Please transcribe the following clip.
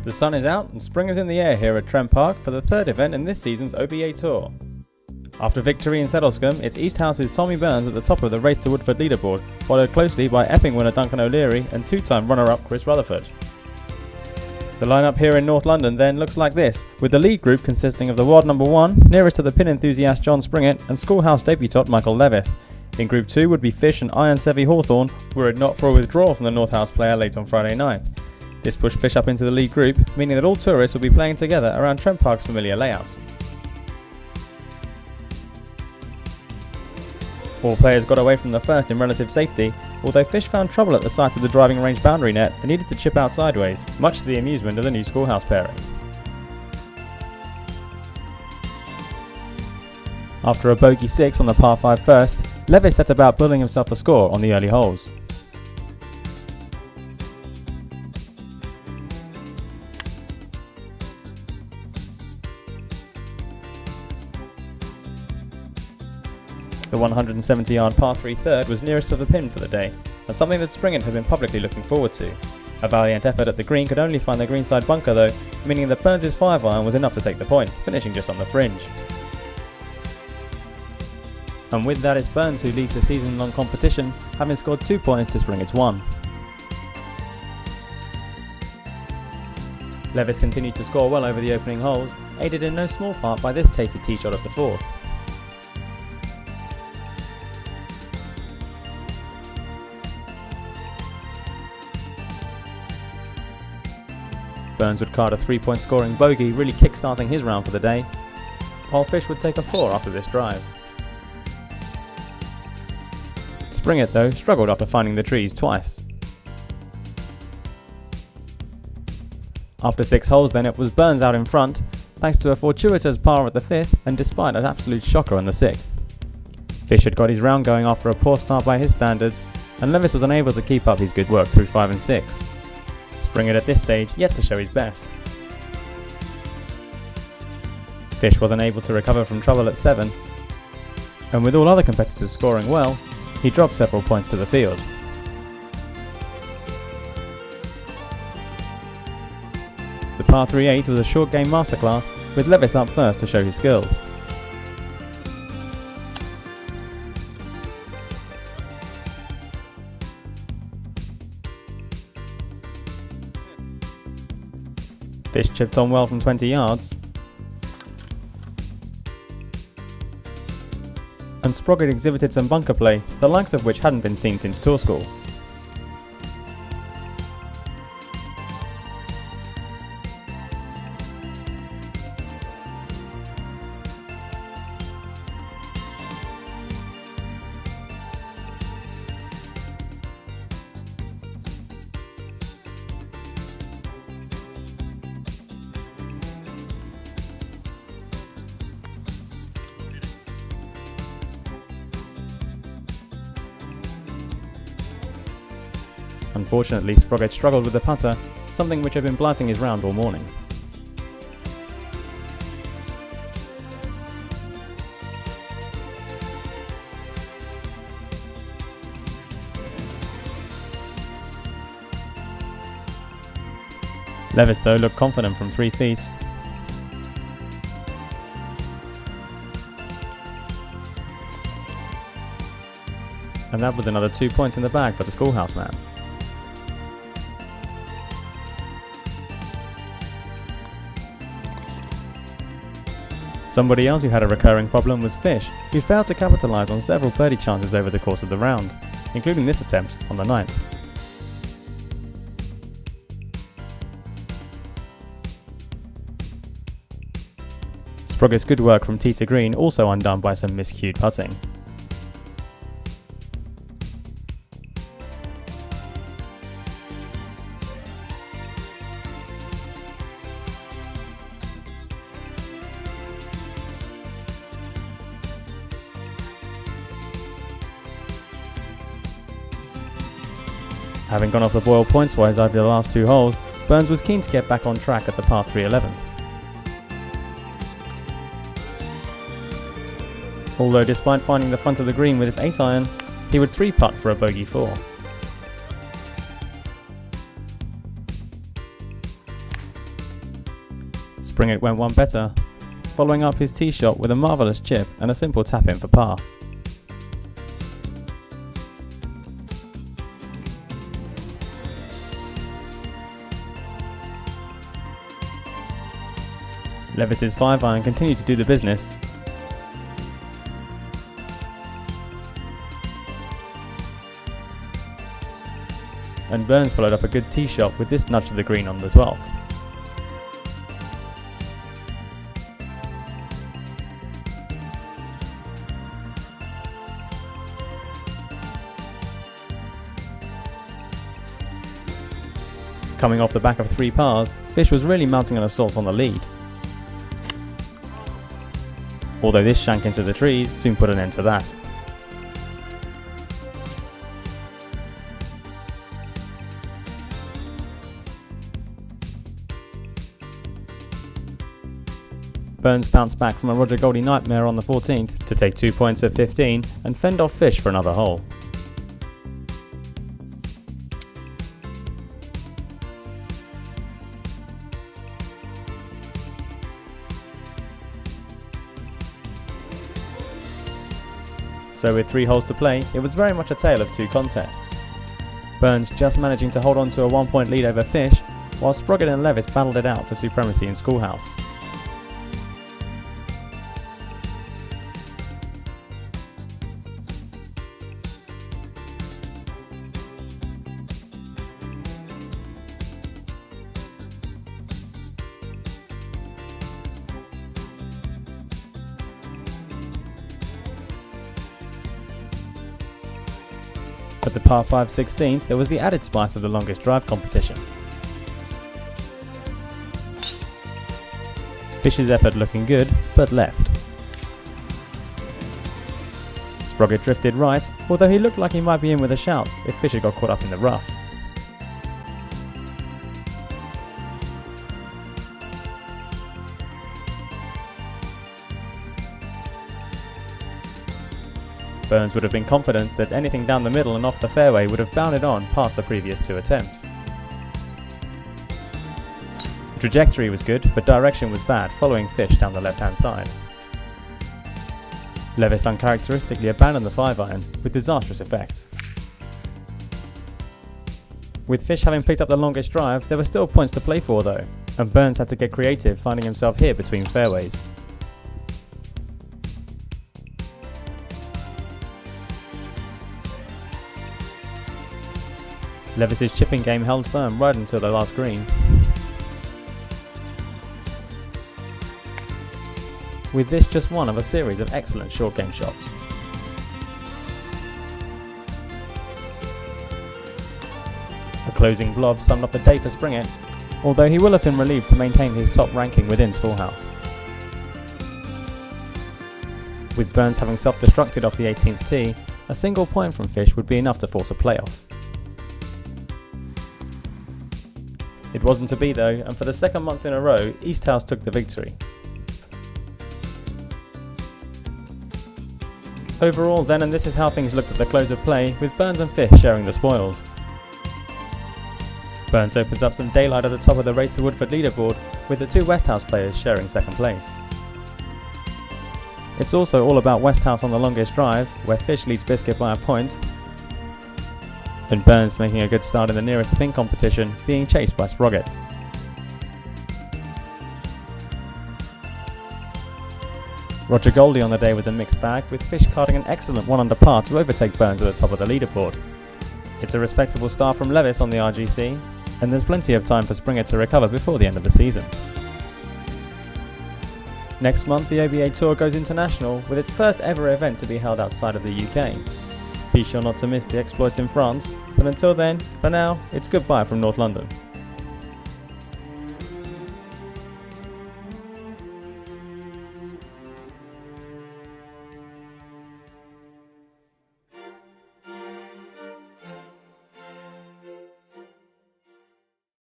The sun is out and spring is in the air here at Trent Park for the third event in this season's OBA Tour. After victory in Settlescombe, it's East House's Tommy Burns at the top of the Race to Woodford leaderboard, followed closely by Epping winner Duncan O'Leary and two-time runner-up Chris Rutherford. The lineup here in North London then looks like this, with the lead group consisting of the Ward number 1, nearest to the pin enthusiast John Springett, and Schoolhouse debutant Michael Levis. In Group 2 would be Fish and Iron Sevy Hawthorn, were it not for a withdrawal from the North House player late on Friday night. This pushed Fish up into the lead group, meaning that all tourists will be playing together around Trent Park's familiar layouts. All players got away from the first in relative safety, although Fish found trouble at the site of the driving range boundary net and needed to chip out sideways, much to the amusement of the new Schoolhouse pairing. After a bogey 6 on the par 5 first, Levis set about building himself a score on the early holes. The 170-yard par 3 third was nearest to the pin for the day, and something that Springett had been publicly looking forward to. A valiant effort at the green could only find the greenside bunker though, meaning that Burns' 5-iron was enough to take the point, finishing just on the fringe. And with that, it's Burns who leads the season-long competition, having scored 2 points to Springett's 1. Levis continued to score well over the opening holes, aided in no small part by this tasty tee shot of the 4th. Burns would card a 3-point scoring bogey, really kick-starting his round for the day, while Fish would take a 4 after this drive. Springett, though, struggled after finding the trees twice. After 6 holes then, it was Burns out in front, thanks to a fortuitous par at the 5th and despite an absolute shocker on the 6th. Fish had got his round going after a poor start by his standards, and Levis was unable to keep up his good work through 5 and 6. Springett at this stage yet to show his best. Fish was unable to recover from trouble at 7, and with all other competitors scoring well, he dropped several points to the field. The par 3/8 was a short game masterclass, with Levis up first to show his skills. Fish chipped on well from 20 yards, and Sproggett exhibited some bunker play, the likes of which hadn't been seen since tour school. Unfortunately, Sproggett struggled with the putter, something which had been blighting his round all morning. Levis, though, looked confident from 3 feet. And that was another 2 points in the bag for the Schoolhouse man. Somebody else who had a recurring problem was Fish, who failed to capitalise on several birdie chances over the course of the round, including this attempt on the 9th. Sproggett's good work from tee to green also undone by some miscued putting. Having gone off the boil points-wise over the last 2 holes, Burns was keen to get back on track at the par 3 11th. Although despite finding the front of the green with his 8-iron, he would 3-putt for a bogey 4. Springer went one better, following up his tee shot with a marvellous chip and a simple tap in for par. Levis's 5-iron continued to do the business, and Burns followed up a good tee shot with this nudge to the green on the 12th. Coming off the back of 3 pars, Fish was really mounting an assault on the lead. Although this shank into the trees soon put an end to that. Burns bounced back from a Roger Goldie nightmare on the 14th to take 2 points at 15 and fend off Fish for another hole. So with 3 holes to play, it was very much a tale of 2 contests. Burns just managing to hold on to a 1-point lead over Fish, while Sproggett and Levis battled it out for supremacy in Schoolhouse. At the par 5 16th, there was the added spice of the longest drive competition. Fish's effort looking good, but left. Sproggett drifted right, although he looked like he might be in with a shout if Fisher got caught up in the rough. Burns would have been confident that anything down the middle and off the fairway would have bounded on past the previous 2 attempts. The trajectory was good, but direction was bad, following Fish down the left-hand side. Levis uncharacteristically abandoned the 5-iron, with disastrous effect. With Fish having picked up the longest drive, there were still points to play for though, and Burns had to get creative, finding himself here between fairways. Levis's chipping game held firm right until the last green. With this just one of a series of excellent short game shots. A closing blob summed up the day for Springer, although he will have been relieved to maintain his top ranking within Schoolhouse. With Burns having self-destructed off the 18th tee, a single point from Fish would be enough to force a playoff. It wasn't to be though, and for the second month in a row, Easthouse took the victory. Overall then, and this is how things looked at the close of play, with Burns and Fish sharing the spoils. Burns opens up some daylight at the top of the Race to Woodford leaderboard, with the 2 Westhouse players sharing second place. It's also all about Westhouse on the longest drive, where Fish leads Biscuit by a point, and Burns making a good start in the nearest pin competition, being chased by Sproggett. Roger Goldie on the day was a mixed bag, with Fish carding an excellent 1 under par to overtake Burns at the top of the leaderboard. It's a respectable start from Levis on the RGC, and there's plenty of time for Springer to recover before the end of the season. Next month the OBA Tour goes international, with its first ever event to be held outside of the UK. Be sure not to miss the exploits in France, but until then, for now, it's goodbye from North London.